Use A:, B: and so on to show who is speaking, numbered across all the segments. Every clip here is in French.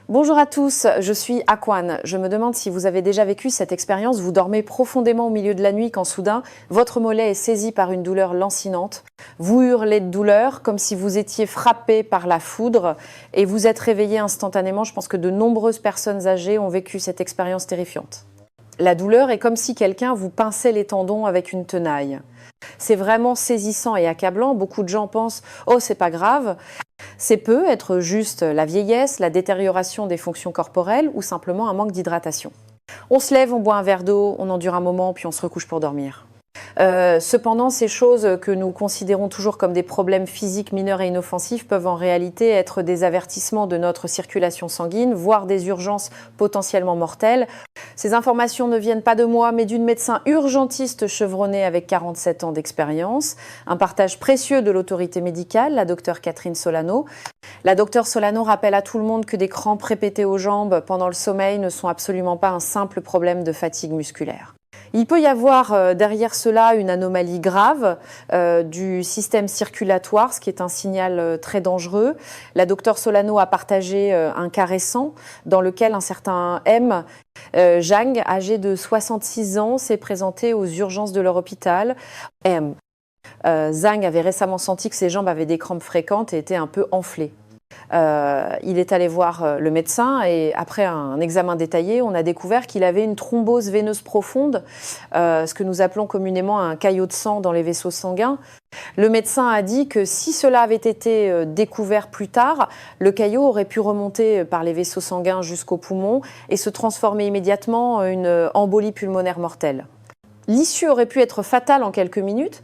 A: Bonjour à tous, je suis Aquan. Je me demande si vous avez déjà vécu cette expérience. Vous dormez profondément au milieu de la nuit quand soudain, votre mollet est saisi par une douleur lancinante. Vous hurlez de douleur comme si vous étiez frappé par la foudre et vous êtes réveillé instantanément. Je pense que de nombreuses personnes âgées ont vécu cette expérience terrifiante. La douleur est comme si quelqu'un vous pinçait les tendons avec une tenaille. C'est vraiment saisissant et accablant. Beaucoup de gens pensent « Oh, c'est pas grave ». C'est peut être juste la vieillesse, la détérioration des fonctions corporelles ou simplement un manque d'hydratation. On se lève, on boit un verre d'eau, on endure un moment, puis on se recouche pour dormir. Cependant, ces choses que nous considérons toujours comme des problèmes physiques mineurs et inoffensifs peuvent en réalité être des avertissements de notre circulation sanguine, voire des urgences potentiellement mortelles. Ces informations ne viennent pas de moi, mais d'une médecin urgentiste chevronnée avec 47 ans d'expérience. Un partage précieux de l'autorité médicale, la docteure Catherine Solano. La docteure Solano rappelle à tout le monde que des crampes répétées aux jambes pendant le sommeil ne sont absolument pas un simple problème de fatigue musculaire. Il peut y avoir derrière cela une anomalie grave du système circulatoire, ce qui est un signal très dangereux. La docteure Solano a partagé un cas récent dans lequel un certain M, Zhang, âgé de 66 ans, s'est présenté aux urgences de leur hôpital. Zhang avait récemment senti que ses jambes avaient des crampes fréquentes et étaient un peu enflées. Il est allé voir le médecin et après un examen détaillé, on a découvert qu'il avait une thrombose veineuse profonde, ce que nous appelons communément un caillot de sang dans les vaisseaux sanguins. Le médecin a dit que si cela avait été découvert plus tard, le caillot aurait pu remonter par les vaisseaux sanguins jusqu'aux poumons et se transformer immédiatement en une embolie pulmonaire mortelle. L'issue aurait pu être fatale en quelques minutes.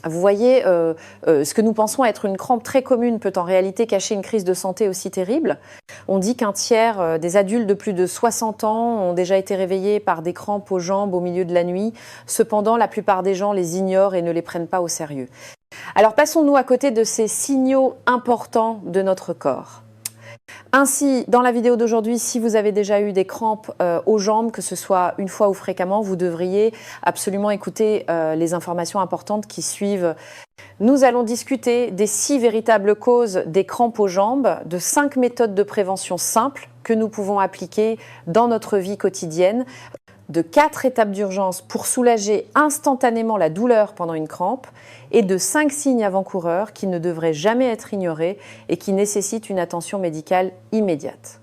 A: Vous voyez, ce que nous pensons être une crampe très commune peut en réalité cacher une crise de santé aussi terrible. On dit qu'un tiers des adultes de plus de 60 ans ont déjà été réveillés par des crampes aux jambes au milieu de la nuit. Cependant, la plupart des gens les ignorent et ne les prennent pas au sérieux. Alors passons-nous à côté de ces signaux importants de notre corps. Ainsi, dans la vidéo d'aujourd'hui, si vous avez déjà eu des crampes aux jambes, que ce soit une fois ou fréquemment, vous devriez absolument écouter les informations importantes qui suivent. Nous allons discuter des 6 véritables causes des crampes aux jambes, de 5 méthodes de prévention simples que nous pouvons appliquer dans notre vie quotidienne, de 4 étapes d'urgence pour soulager instantanément la douleur pendant une crampe et de 5 signes avant-coureurs qui ne devraient jamais être ignorés et qui nécessitent une attention médicale immédiate.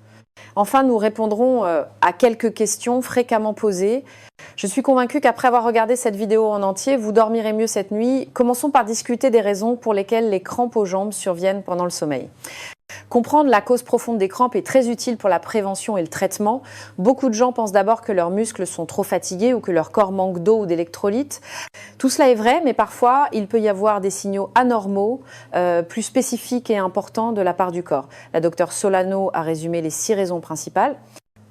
A: Enfin, nous répondrons à quelques questions fréquemment posées. Je suis convaincue qu'après avoir regardé cette vidéo en entier, vous dormirez mieux cette nuit. Commençons par discuter des raisons pour lesquelles les crampes aux jambes surviennent pendant le sommeil. Comprendre la cause profonde des crampes est très utile pour la prévention et le traitement. Beaucoup de gens pensent d'abord que leurs muscles sont trop fatigués ou que leur corps manque d'eau ou d'électrolytes. Tout cela est vrai, mais parfois il peut y avoir des signaux anormaux, plus spécifiques et importants de la part du corps. La docteure Solano a résumé les 6 raisons principales.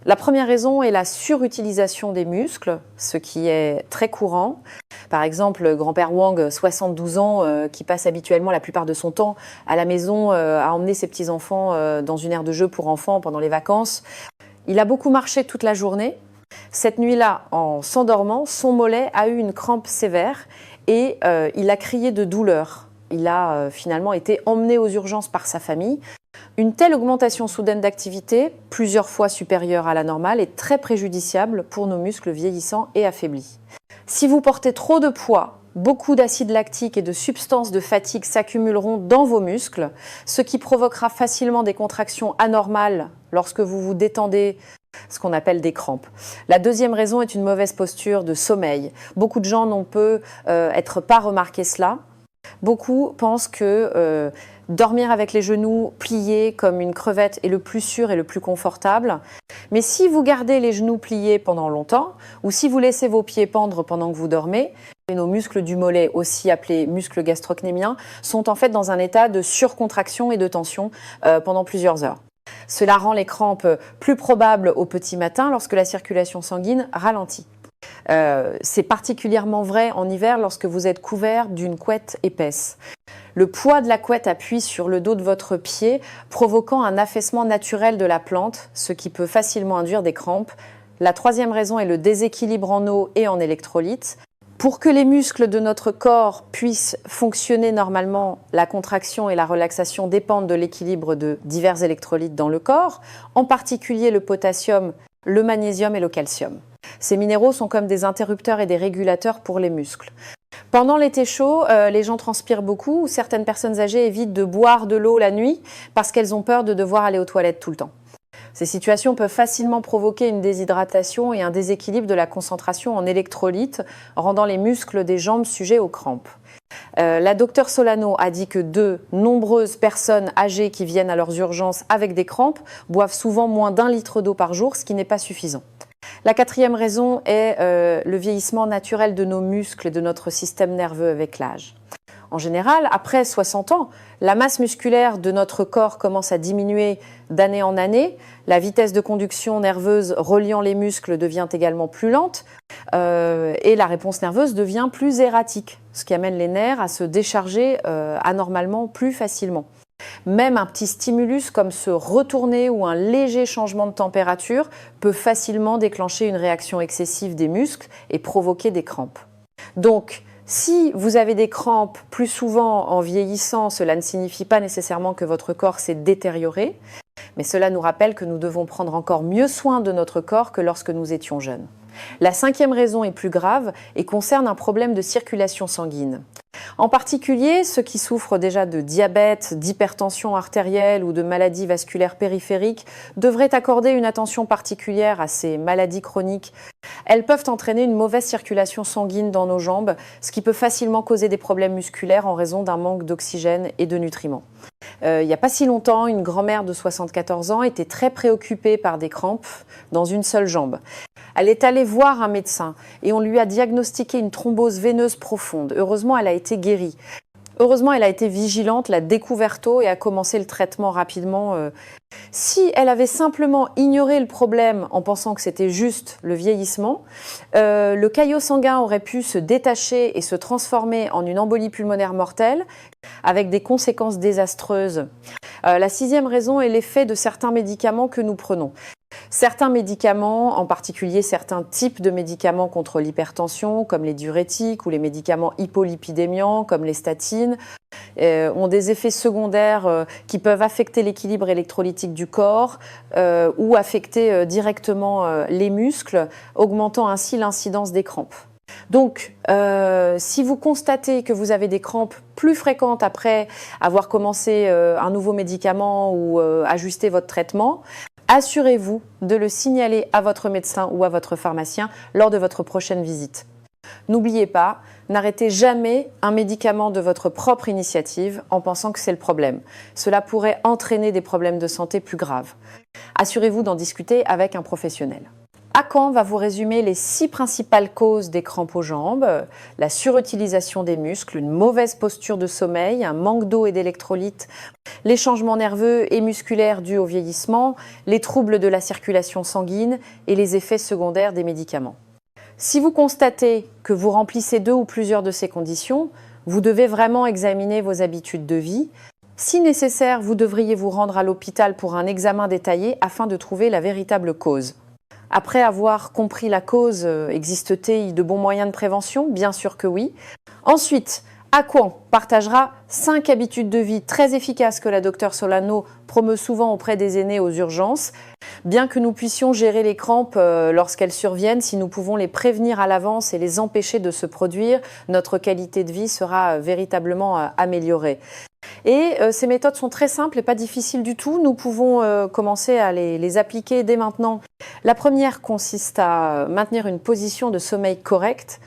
A: La première raison est la surutilisation des muscles, ce qui est très courant. Par exemple, le grand-père Wang, 72 ans, qui passe habituellement la plupart de son temps à la maison, à emmener ses petits-enfants dans une aire de jeu pour enfants pendant les vacances. Il a beaucoup marché toute la journée. Cette nuit-là, en s'endormant, son mollet a eu une crampe sévère et il a crié de douleur. Il a finalement été emmené aux urgences par sa famille. Une telle augmentation soudaine d'activité, plusieurs fois supérieure à la normale, est très préjudiciable pour nos muscles vieillissants et affaiblis. Si vous portez trop de poids, beaucoup d'acide lactique et de substances de fatigue s'accumuleront dans vos muscles, ce qui provoquera facilement des contractions anormales lorsque vous vous détendez, ce qu'on appelle des crampes. La deuxième raison est une mauvaise posture de sommeil. Beaucoup de gens n'ont peut-être pas remarqué cela. Beaucoup pensent que dormir avec les genoux pliés comme une crevette est le plus sûr et le plus confortable. Mais si vous gardez les genoux pliés pendant longtemps, ou si vous laissez vos pieds pendre pendant que vous dormez, nos muscles du mollet, aussi appelés muscles gastrocnémiens, sont en fait dans un état de surcontraction et de tension pendant plusieurs heures. Cela rend les crampes plus probables au petit matin lorsque la circulation sanguine ralentit. C'est particulièrement vrai en hiver lorsque vous êtes couvert d'une couette épaisse. Le poids de la couette appuie sur le dos de votre pied, provoquant un affaissement naturel de la plante, ce qui peut facilement induire des crampes. La troisième raison est le déséquilibre en eau et en électrolytes. Pour que les muscles de notre corps puissent fonctionner normalement, la contraction et la relaxation dépendent de l'équilibre de divers électrolytes dans le corps, en particulier le potassium, le magnésium et le calcium. Ces minéraux sont comme des interrupteurs et des régulateurs pour les muscles. Pendant l'été chaud, les gens transpirent beaucoup. Certaines personnes âgées évitent de boire de l'eau la nuit parce qu'elles ont peur de devoir aller aux toilettes tout le temps. Ces situations peuvent facilement provoquer une déshydratation et un déséquilibre de la concentration en électrolytes, rendant les muscles des jambes sujets aux crampes. La docteure Solano a dit que de nombreuses personnes âgées qui viennent à leurs urgences avec des crampes boivent souvent moins d'1 litre d'eau par jour, ce qui n'est pas suffisant. La quatrième raison est le vieillissement naturel de nos muscles et de notre système nerveux avec l'âge. En général, après 60 ans, la masse musculaire de notre corps commence à diminuer d'année en année. La vitesse de conduction nerveuse reliant les muscles devient également plus lente et la réponse nerveuse devient plus erratique, ce qui amène les nerfs à se décharger anormalement plus facilement. Même un petit stimulus comme se retourner ou un léger changement de température peut facilement déclencher une réaction excessive des muscles et provoquer des crampes. Donc, si vous avez des crampes plus souvent en vieillissant, cela ne signifie pas nécessairement que votre corps s'est détérioré, mais cela nous rappelle que nous devons prendre encore mieux soin de notre corps que lorsque nous étions jeunes. La cinquième raison est plus grave et concerne un problème de circulation sanguine. En particulier, ceux qui souffrent déjà de diabète, d'hypertension artérielle ou de maladies vasculaires périphériques devraient accorder une attention particulière à ces maladies chroniques. Elles peuvent entraîner une mauvaise circulation sanguine dans nos jambes, ce qui peut facilement causer des problèmes musculaires en raison d'un manque d'oxygène et de nutriments. Il n'y a pas si longtemps, une grand-mère de 74 ans était très préoccupée par des crampes dans une seule jambe. Elle est allée voir un médecin et on lui a diagnostiqué une thrombose veineuse profonde. Heureusement, elle a été guérie. Heureusement, elle a été vigilante, l'a découvert tôt et a commencé le traitement rapidement. Si elle avait simplement ignoré le problème en pensant que c'était juste le vieillissement, le caillot sanguin aurait pu se détacher et se transformer en une embolie pulmonaire mortelle avec des conséquences désastreuses. La sixième raison est l'effet de certains médicaments que nous prenons. Certains médicaments, en particulier certains types de médicaments contre l'hypertension, comme les diurétiques ou les médicaments hypolipidémiants, comme les statines, ont des effets secondaires qui peuvent affecter l'équilibre électrolytique du corps ou affecter directement les muscles, augmentant ainsi l'incidence des crampes. Donc, si vous constatez que vous avez des crampes plus fréquentes après avoir commencé un nouveau médicament ou ajusté votre traitement, assurez-vous de le signaler à votre médecin ou à votre pharmacien lors de votre prochaine visite. N'oubliez pas, n'arrêtez jamais un médicament de votre propre initiative en pensant que c'est le problème. Cela pourrait entraîner des problèmes de santé plus graves. Assurez-vous d'en discuter avec un professionnel. Akan va vous résumer les 6 principales causes des crampes aux jambes: la surutilisation des muscles, une mauvaise posture de sommeil, un manque d'eau et d'électrolytes, les changements nerveux et musculaires dus au vieillissement, les troubles de la circulation sanguine et les effets secondaires des médicaments. Si vous constatez que vous remplissez 2 ou plusieurs de ces conditions, vous devez vraiment examiner vos habitudes de vie. Si nécessaire, vous devriez vous rendre à l'hôpital pour un examen détaillé afin de trouver la véritable cause. Après avoir compris la cause, existe-t-il de bons moyens de prévention? Bien sûr que oui. Ensuite, Akan partagera 5 habitudes de vie très efficaces que la docteure Solano promeut souvent auprès des aînés aux urgences. Bien que nous puissions gérer les crampes lorsqu'elles surviennent, si nous pouvons les prévenir à l'avance et les empêcher de se produire, notre qualité de vie sera véritablement améliorée. Et ces méthodes sont très simples et pas difficiles du tout. Nous pouvons commencer à les appliquer dès maintenant. La première consiste à maintenir une position de sommeil correcte.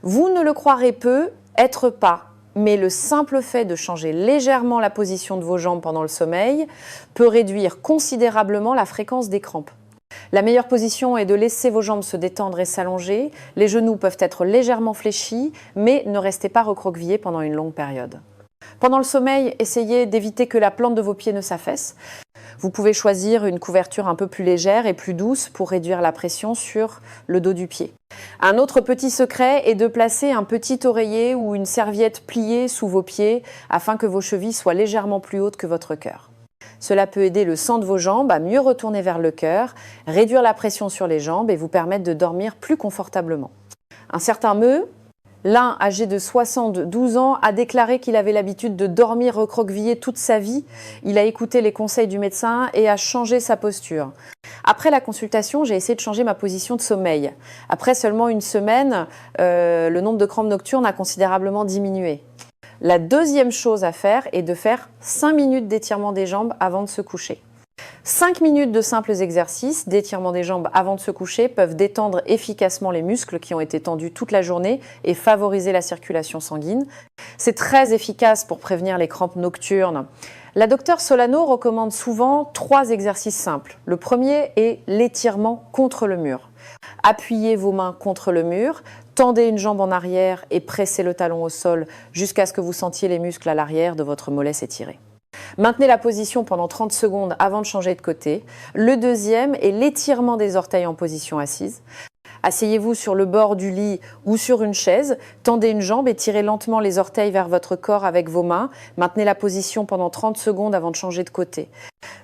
A: Vous ne le croirez peu, être pas, mais le simple fait de changer légèrement la position de vos jambes pendant le sommeil peut réduire considérablement la fréquence des crampes. La meilleure position est de laisser vos jambes se détendre et s'allonger. Les genoux peuvent être légèrement fléchis, mais ne restez pas recroquevillés pendant une longue période. Pendant le sommeil, essayez d'éviter que la plante de vos pieds ne s'affaisse. Vous pouvez choisir une couverture un peu plus légère et plus douce pour réduire la pression sur le dos du pied. Un autre petit secret est de placer un petit oreiller ou une serviette pliée sous vos pieds afin que vos chevilles soient légèrement plus hautes que votre cœur. Cela peut aider le sang de vos jambes à mieux retourner vers le cœur, réduire la pression sur les jambes et vous permettre de dormir plus confortablement. Un certain meuh, L'un, âgé de 72 ans, a déclaré qu'il avait l'habitude de dormir recroquevillé toute sa vie. Il a écouté les conseils du médecin et a changé sa posture. Après la consultation, j'ai essayé de changer ma position de sommeil. Après seulement une semaine, le nombre de crampes nocturnes a considérablement diminué. La deuxième chose à faire est de faire 5 minutes d'étirement des jambes avant de se coucher. 5 minutes de simples exercices d'étirement des jambes avant de se coucher peuvent détendre efficacement les muscles qui ont été tendus toute la journée et favoriser la circulation sanguine. C'est très efficace pour prévenir les crampes nocturnes. La docteure Solano recommande souvent 3 exercices simples. Le premier est l'étirement contre le mur. Appuyez vos mains contre le mur, tendez une jambe en arrière et pressez le talon au sol jusqu'à ce que vous sentiez les muscles à l'arrière de votre mollet s'étirer. Maintenez la position pendant 30 secondes avant de changer de côté. Le deuxième est l'étirement des orteils en position assise. Asseyez-vous sur le bord du lit ou sur une chaise, tendez une jambe et tirez lentement les orteils vers votre corps avec vos mains. Maintenez la position pendant 30 secondes avant de changer de côté.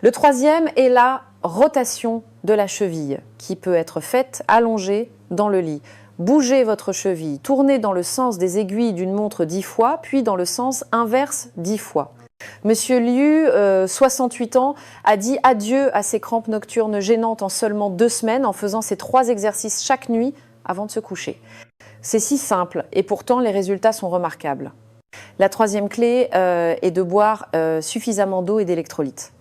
A: Le troisième est la rotation de la cheville, qui peut être faite allongée dans le lit. Bougez votre cheville, tournez dans le sens des aiguilles d'une montre 10 fois, puis dans le sens inverse 10 fois. Monsieur Liu, 68 ans, a dit adieu à ses crampes nocturnes gênantes en seulement 2 semaines en faisant ces 3 exercices chaque nuit avant de se coucher. C'est si simple et pourtant les résultats sont remarquables. La troisième clé est de boire suffisamment d'eau et d'électrolytes.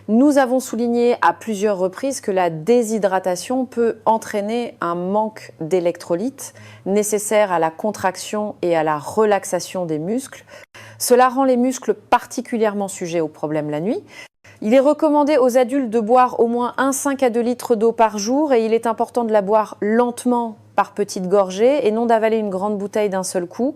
A: Nous avons souligné à plusieurs reprises que la déshydratation peut entraîner un manque d'électrolytes nécessaires à la contraction et à la relaxation des muscles. Cela rend les muscles particulièrement sujets aux problèmes la nuit. Il est recommandé aux adultes de boire au moins 1,5 à 2 litres d'eau par jour et il est important de la boire lentement par petites gorgées et non d'avaler une grande bouteille d'un seul coup.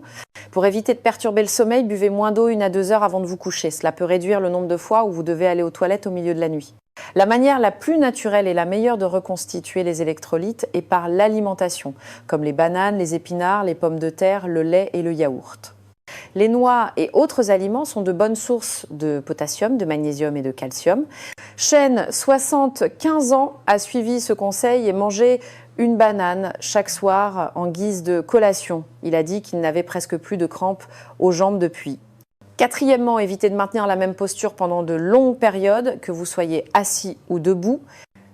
A: Pour éviter de perturber le sommeil, buvez moins d'eau 1 à 2 heures avant de vous coucher. Cela peut réduire le nombre de fois où vous devez aller aux toilettes au milieu de la nuit. La manière la plus naturelle et la meilleure de reconstituer les électrolytes est par l'alimentation, comme les bananes, les épinards, les pommes de terre, le lait et le yaourt. Les noix et autres aliments sont de bonnes sources de potassium, de magnésium et de calcium. Chen, 75 ans, a suivi ce conseil et mangé une banane chaque soir en guise de collation. Il a dit qu'il n'avait presque plus de crampes aux jambes depuis. Quatrièmement, évitez de maintenir la même posture pendant de longues périodes, que vous soyez assis ou debout.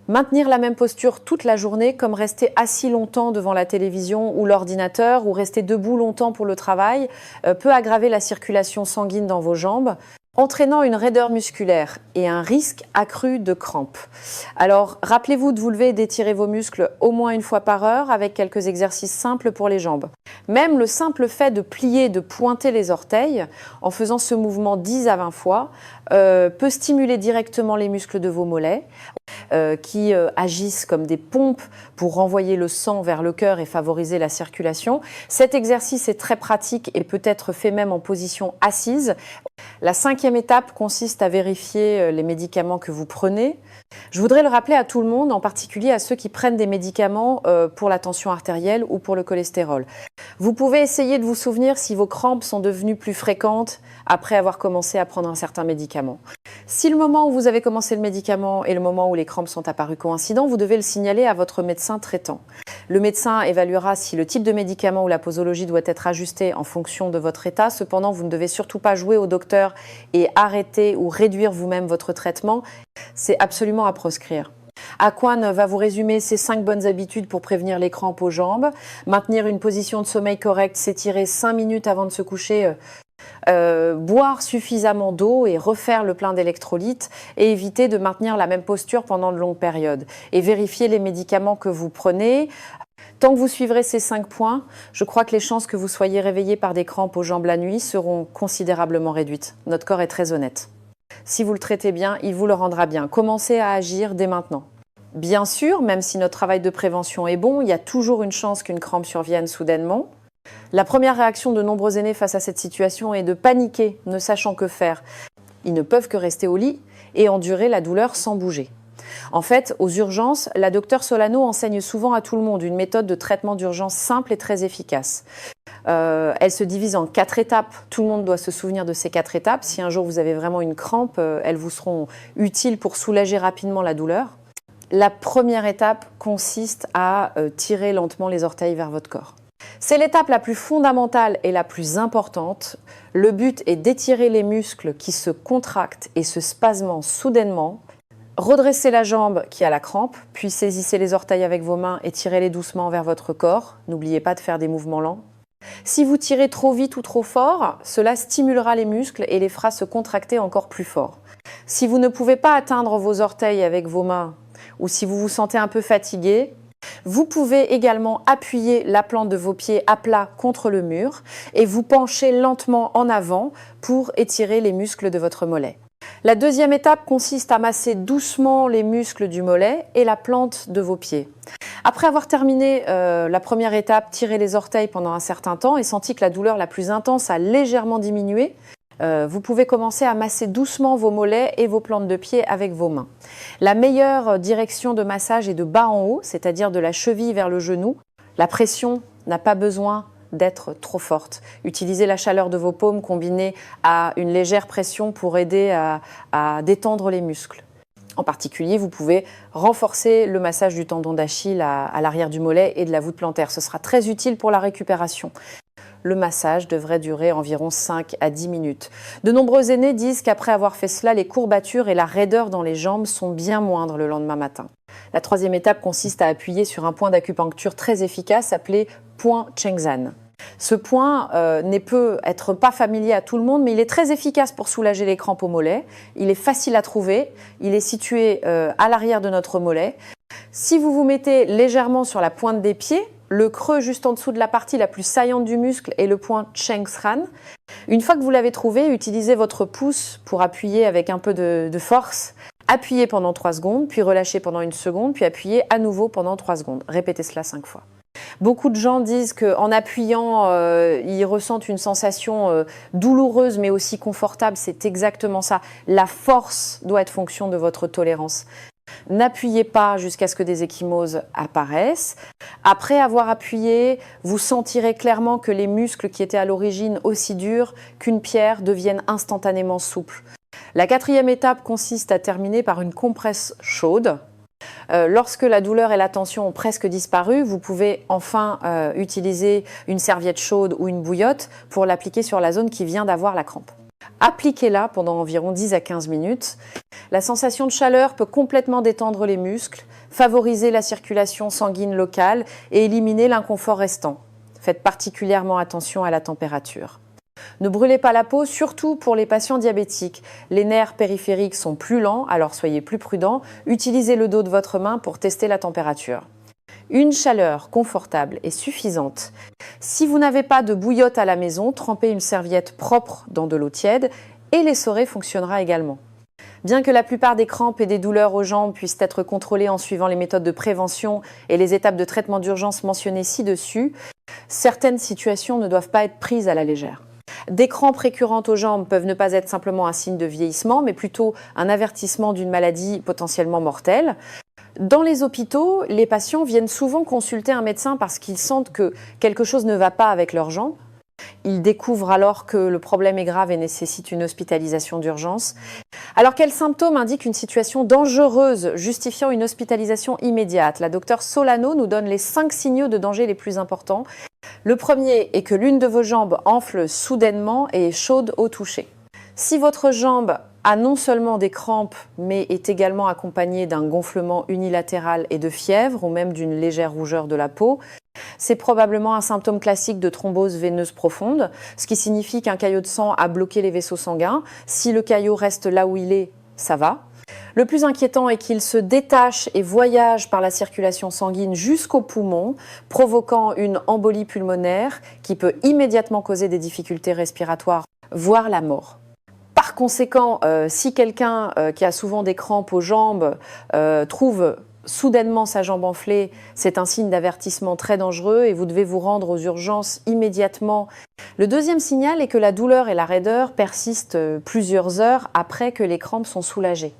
A: Maintenir la même posture toute la journée, comme rester assis longtemps devant la télévision ou l'ordinateur ou rester debout longtemps pour le travail, peut aggraver la circulation sanguine dans vos jambes, entraînant une raideur musculaire et un risque accru de crampes. Alors, rappelez-vous de vous lever et d'étirer vos muscles au moins 1 fois par heure avec quelques exercices simples pour les jambes. Même le simple fait de plier, de pointer les orteils en faisant ce mouvement 10 à 20 fois peut stimuler directement les muscles de vos mollets qui agissent comme des pompes pour renvoyer le sang vers le cœur et favoriser la circulation. Cet exercice est très pratique et peut être fait même en position assise. La 5e étape consiste à vérifier les médicaments que vous prenez. Je voudrais le rappeler à tout le monde, en particulier à ceux qui prennent des médicaments pour la tension artérielle ou pour le cholestérol. Vous pouvez essayer de vous souvenir si vos crampes sont devenues plus fréquentes après avoir commencé à prendre un certain médicament. Si le moment où vous avez commencé le médicament et le moment où les crampes sont apparues coïncidents, vous devez le signaler à votre médecin traitant. Le médecin évaluera si le type de médicament ou la posologie doit être ajusté en fonction de votre état. Cependant, vous ne devez surtout pas jouer au docteur et arrêter ou réduire vous-même votre traitement. C'est absolument à proscrire. Aquan va vous résumer ces 5 bonnes habitudes pour prévenir les crampes aux jambes. Maintenir une position de sommeil correcte, s'étirer 5 minutes avant de se coucher, boire suffisamment d'eau et refaire le plein d'électrolytes et éviter de maintenir la même posture pendant de longues périodes. Et vérifier les médicaments que vous prenez. Tant que vous suivrez ces 5 points, je crois que les chances que vous soyez réveillé par des crampes aux jambes la nuit seront considérablement réduites. Notre corps est très honnête. Si vous le traitez bien, il vous le rendra bien. Commencez à agir dès maintenant. Bien sûr, même si notre travail de prévention est bon, il y a toujours une chance qu'une crampe survienne soudainement. La première réaction de nombreux aînés face à cette situation est de paniquer, ne sachant que faire. Ils ne peuvent que rester au lit et endurer la douleur sans bouger. En fait, aux urgences, la docteure Solano enseigne souvent à tout le monde une méthode de traitement d'urgence simple et très efficace. Elle se divise en 4 étapes. Tout le monde doit se souvenir de ces 4 étapes. Si un jour vous avez vraiment une crampe, elles vous seront utiles pour soulager rapidement la douleur. La première étape consiste à tirer lentement les orteils vers votre corps. C'est l'étape la plus fondamentale et la plus importante. Le but est d'étirer les muscles qui se contractent et se spasment soudainement. Redressez la jambe qui a la crampe, puis saisissez les orteils avec vos mains et tirez-les doucement vers votre corps. N'oubliez pas de faire des mouvements lents. Si vous tirez trop vite ou trop fort, cela stimulera les muscles et les fera se contracter encore plus fort. Si vous ne pouvez pas atteindre vos orteils avec vos mains ou si vous vous sentez un peu fatigué, vous pouvez également appuyer la plante de vos pieds à plat contre le mur et vous pencher lentement en avant pour étirer les muscles de votre mollet. La deuxième étape consiste à masser doucement les muscles du mollet et la plante de vos pieds. Après avoir terminé la première étape, tiré les orteils pendant un certain temps et senti que la douleur la plus intense a légèrement diminué, vous pouvez commencer à masser doucement vos mollets et vos plantes de pied avec vos mains. La meilleure direction de massage est de bas en haut, c'est-à-dire de la cheville vers le genou. La pression n'a pas besoin d'être trop forte. Utilisez la chaleur de vos paumes combinée à une légère pression pour aider à détendre les muscles. En particulier, vous pouvez renforcer le massage du tendon d'Achille à l'arrière du mollet et de la voûte plantaire. Ce sera très utile pour la récupération. Le massage devrait durer environ 5 à 10 minutes. De nombreux aînés disent qu'après avoir fait cela, les courbatures et la raideur dans les jambes sont bien moindres le lendemain matin. La troisième étape consiste à appuyer sur un point d'acupuncture très efficace appelé point Chengzan. Ce point ne peut être pas familier à tout le monde, mais il est très efficace pour soulager les crampes au mollet. Il est facile à trouver, il est situé à l'arrière de notre mollet. Si vous vous mettez légèrement sur la pointe des pieds, le creux juste en dessous de la partie la plus saillante du muscle est le point Chengzan. Une fois que vous l'avez trouvé, utilisez votre pouce pour appuyer avec un peu de force. Appuyez pendant 3 secondes, puis relâchez pendant 1 seconde, puis appuyez à nouveau pendant 3 secondes. Répétez cela 5 fois. Beaucoup de gens disent qu'en appuyant, ils ressentent une sensation douloureuse mais aussi confortable. C'est exactement ça. La force doit être fonction de votre tolérance. N'appuyez pas jusqu'à ce que des ecchymoses apparaissent. Après avoir appuyé, vous sentirez clairement que les muscles qui étaient à l'origine aussi durs qu'une pierre deviennent instantanément souples. La quatrième étape consiste à terminer par une compresse chaude. Lorsque la douleur et la tension ont presque disparu, vous pouvez enfin utiliser une serviette chaude ou une bouillotte pour l'appliquer sur la zone qui vient d'avoir la crampe. Appliquez-la pendant environ 10 à 15 minutes. La sensation de chaleur peut complètement détendre les muscles, favoriser la circulation sanguine locale et éliminer l'inconfort restant. Faites particulièrement attention à la température. Ne brûlez pas la peau, surtout pour les patients diabétiques. Les nerfs périphériques sont plus lents, alors soyez plus prudents. Utilisez le dos de votre main pour tester la température. Une chaleur confortable est suffisante. Si vous n'avez pas de bouillotte à la maison, trempez une serviette propre dans de l'eau tiède et l'essoré fonctionnera également. Bien que la plupart des crampes et des douleurs aux jambes puissent être contrôlées en suivant les méthodes de prévention et les étapes de traitement d'urgence mentionnées ci-dessus, certaines situations ne doivent pas être prises à la légère. Des crampes récurrentes aux jambes peuvent ne pas être simplement un signe de vieillissement, mais plutôt un avertissement d'une maladie potentiellement mortelle. Dans les hôpitaux, les patients viennent souvent consulter un médecin parce qu'ils sentent que quelque chose ne va pas avec leurs jambes. Ils découvrent alors que le problème est grave et nécessite une hospitalisation d'urgence. Alors quels symptômes indiquent une situation dangereuse justifiant une hospitalisation immédiate? La docteure Solano nous donne les 5 signaux de danger les plus importants. Le premier est que l'une de vos jambes enfle soudainement et est chaude au toucher. Si votre jambe a non seulement des crampes, mais est également accompagnée d'un gonflement unilatéral et de fièvre, ou même d'une légère rougeur de la peau, c'est probablement un symptôme classique de thrombose veineuse profonde, ce qui signifie qu'un caillot de sang a bloqué les vaisseaux sanguins. Si le caillot reste là où il est, ça va. Le plus inquiétant est qu'il se détache et voyage par la circulation sanguine jusqu'aux poumons, provoquant une embolie pulmonaire qui peut immédiatement causer des difficultés respiratoires, voire la mort. Par conséquent, si quelqu'un qui a souvent des crampes aux jambes trouve soudainement sa jambe enflée, c'est un signe d'avertissement très dangereux et vous devez vous rendre aux urgences immédiatement. Le deuxième signal est que la douleur et la raideur persistent plusieurs heures après que les crampes sont soulagées.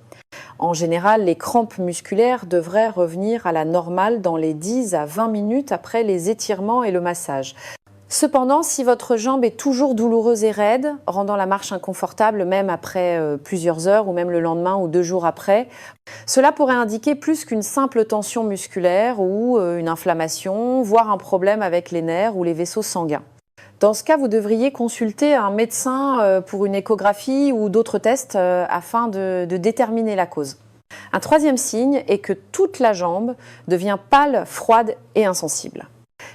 A: En général, les crampes musculaires devraient revenir à la normale dans les 10 à 20 minutes après les étirements et le massage. Cependant, si votre jambe est toujours douloureuse et raide, rendant la marche inconfortable même après plusieurs heures ou même le lendemain ou 2 jours après, cela pourrait indiquer plus qu'une simple tension musculaire ou une inflammation, voire un problème avec les nerfs ou les vaisseaux sanguins. Dans ce cas, vous devriez consulter un médecin pour une échographie ou d'autres tests afin de déterminer la cause. Un troisième signe est que toute la jambe devient pâle, froide et insensible.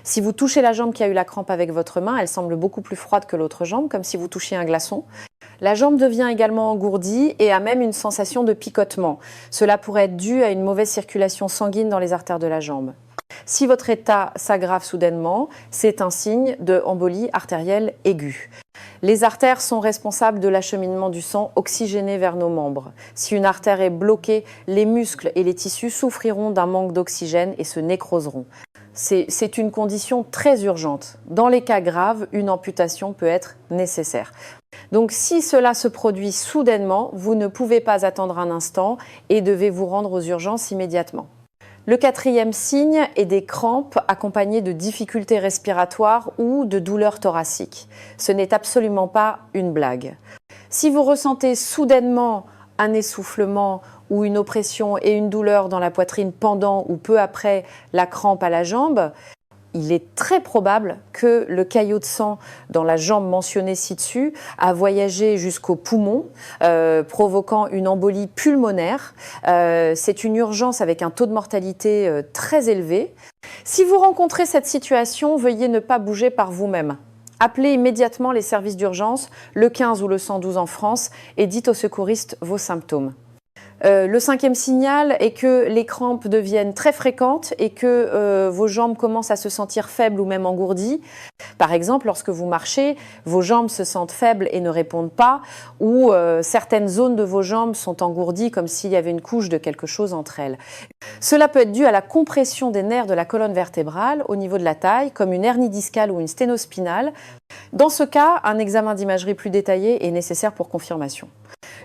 A: Si vous touchez la jambe qui a eu la crampe avec votre main, elle semble beaucoup plus froide que l'autre jambe, comme si vous touchiez un glaçon. La jambe devient également engourdie et a même une sensation de picotement. Cela pourrait être dû à une mauvaise circulation sanguine dans les artères de la jambe. Si votre état s'aggrave soudainement, c'est un signe de embolie artérielle aiguë. Les artères sont responsables de l'acheminement du sang oxygéné vers nos membres. Si une artère est bloquée, les muscles et les tissus souffriront d'un manque d'oxygène et se nécroseront. C'est une condition très urgente. Dans les cas graves, une amputation peut être nécessaire. Donc si cela se produit soudainement, vous ne pouvez pas attendre un instant et devez vous rendre aux urgences immédiatement. Le quatrième signe est des crampes accompagnées de difficultés respiratoires ou de douleurs thoraciques. Ce n'est absolument pas une blague. Si vous ressentez soudainement un essoufflement ou une oppression et une douleur dans la poitrine pendant ou peu après la crampe à la jambe, il est très probable que le caillot de sang dans la jambe mentionnée ci-dessus a voyagé jusqu'au poumon, provoquant une embolie pulmonaire. C'est une urgence avec un taux de mortalité très élevé. Si vous rencontrez cette situation, veuillez ne pas bouger par vous-même. Appelez immédiatement les services d'urgence, le 15 ou le 112 en France, et dites aux secouristes vos symptômes. Le cinquième signal est que les crampes deviennent très fréquentes et que vos jambes commencent à se sentir faibles ou même engourdies. Par exemple, lorsque vous marchez, vos jambes se sentent faibles et ne répondent pas, ou certaines zones de vos jambes sont engourdies comme s'il y avait une couche de quelque chose entre elles. Cela peut être dû à la compression des nerfs de la colonne vertébrale au niveau de la taille, comme une hernie discale ou une sténospinale. Dans ce cas, un examen d'imagerie plus détaillé est nécessaire pour confirmation.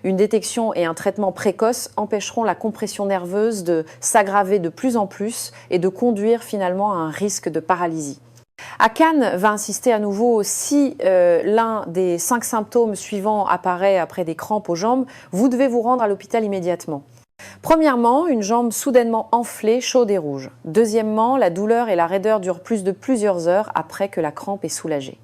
A: Une détection et un traitement précoce empêcheront la compression nerveuse de s'aggraver de plus en plus et de conduire finalement à un risque de paralysie. Akan va insister à nouveau, si l'un des 5 symptômes suivants apparaît après des crampes aux jambes, vous devez vous rendre à l'hôpital immédiatement. Premièrement, une jambe soudainement enflée, chaude et rouge. Deuxièmement, la douleur et la raideur durent plus de plusieurs heures après que la crampe est soulagée.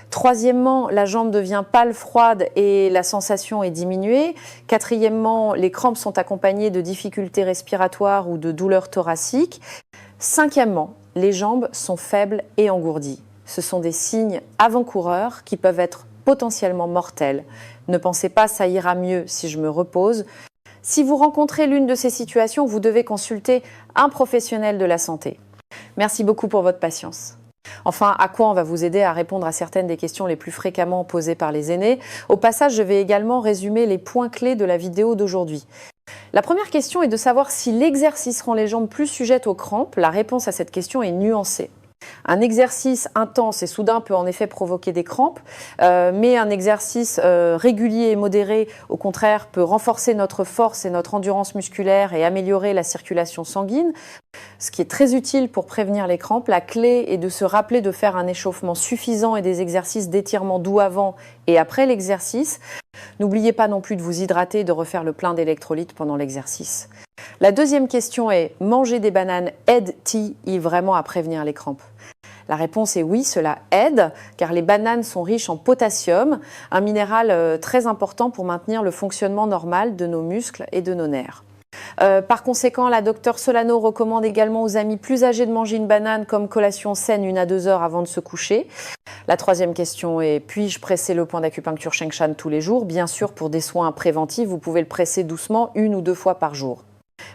A: Troisièmement, la jambe devient pâle, froide et la sensation est diminuée. Quatrièmement, les crampes sont accompagnées de difficultés respiratoires ou de douleurs thoraciques. Cinquièmement, les jambes sont faibles et engourdies. Ce sont des signes avant-coureurs qui peuvent être potentiellement mortels. Ne pensez pas ça ira mieux si je me repose. Si vous rencontrez l'une de ces situations, vous devez consulter un professionnel de la santé. Merci beaucoup pour votre patience. Enfin, Aquan va vous aider à répondre à certaines des questions les plus fréquemment posées par les aînés. Au passage, je vais également résumer les points clés de la vidéo d'aujourd'hui. La première question est de savoir si l'exercice rend les jambes plus sujettes aux crampes. La réponse à cette question est nuancée. Un exercice intense et soudain peut en effet provoquer des crampes, mais un exercice régulier et modéré, au contraire, peut renforcer notre force et notre endurance musculaire et améliorer la circulation sanguine, ce qui est très utile pour prévenir les crampes. La clé est de se rappeler de faire un échauffement suffisant et des exercices d'étirement doux avant et après l'exercice. N'oubliez pas non plus de vous hydrater et de refaire le plein d'électrolytes pendant l'exercice. La deuxième question est, manger des bananes aide-t-il vraiment à prévenir les crampes ? La réponse est oui, cela aide, car les bananes sont riches en potassium, un minéral très important pour maintenir le fonctionnement normal de nos muscles et de nos nerfs. Par conséquent, la docteure Solano recommande également aux amis plus âgés de manger une banane comme collation saine 1 à 2 heures avant de se coucher. La troisième question est, puis-je presser le point d'acupuncture Shengshan tous les jours ? Bien sûr, pour des soins préventifs, vous pouvez le presser doucement 1 ou 2 fois par jour.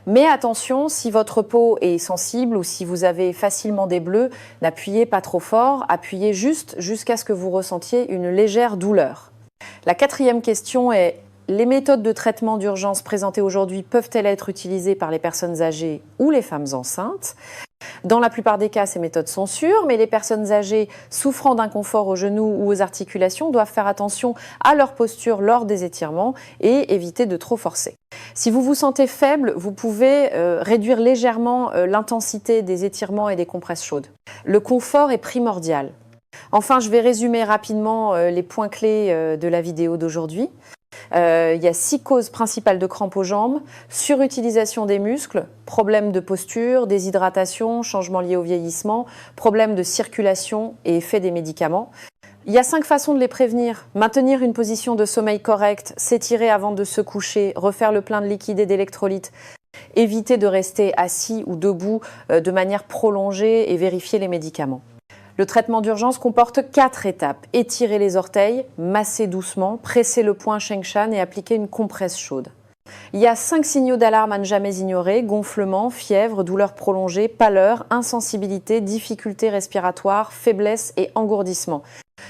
A: Mais attention, si votre peau est sensible ou si vous avez facilement des bleus, n'appuyez pas trop fort, appuyez juste jusqu'à ce que vous ressentiez une légère douleur. La quatrième question est, les méthodes de traitement d'urgence présentées aujourd'hui peuvent-elles être utilisées par les personnes âgées ou les femmes enceintes ? Dans la plupart des cas, ces méthodes sont sûres, mais les personnes âgées souffrant d'inconfort aux genoux ou aux articulations doivent faire attention à leur posture lors des étirements et éviter de trop forcer. Si vous vous sentez faible, vous pouvez réduire légèrement l'intensité des étirements et des compresses chaudes. Le confort est primordial. Enfin, je vais résumer rapidement les points clés de la vidéo d'aujourd'hui. Il y a 6 causes principales de crampes aux jambes: surutilisation des muscles, problèmes de posture, déshydratation, changements liés au vieillissement, problèmes de circulation et effet des médicaments. Il y a 5 façons de les prévenir: maintenir une position de sommeil correcte, s'étirer avant de se coucher, refaire le plein de liquide et d'électrolytes, éviter de rester assis ou debout de manière prolongée et vérifier les médicaments. Le traitement d'urgence comporte 4 étapes: étirer les orteils, masser doucement, presser le poing Shengshan et appliquer une compresse chaude. Il y a 5 signaux d'alarme à ne jamais ignorer: gonflement, fièvre, douleur prolongée, pâleur, insensibilité, difficultés respiratoires, faiblesse et engourdissement.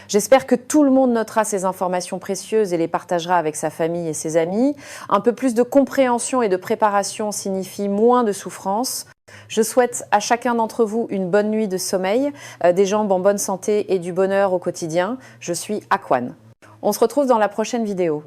A: J'espère que tout le monde notera ces informations précieuses et les partagera avec sa famille et ses amis. Un peu plus de compréhension et de préparation signifie moins de souffrance. Je souhaite à chacun d'entre vous une bonne nuit de sommeil, des jambes en bonne santé et du bonheur au quotidien. Je suis Aquane. On se retrouve dans la prochaine vidéo.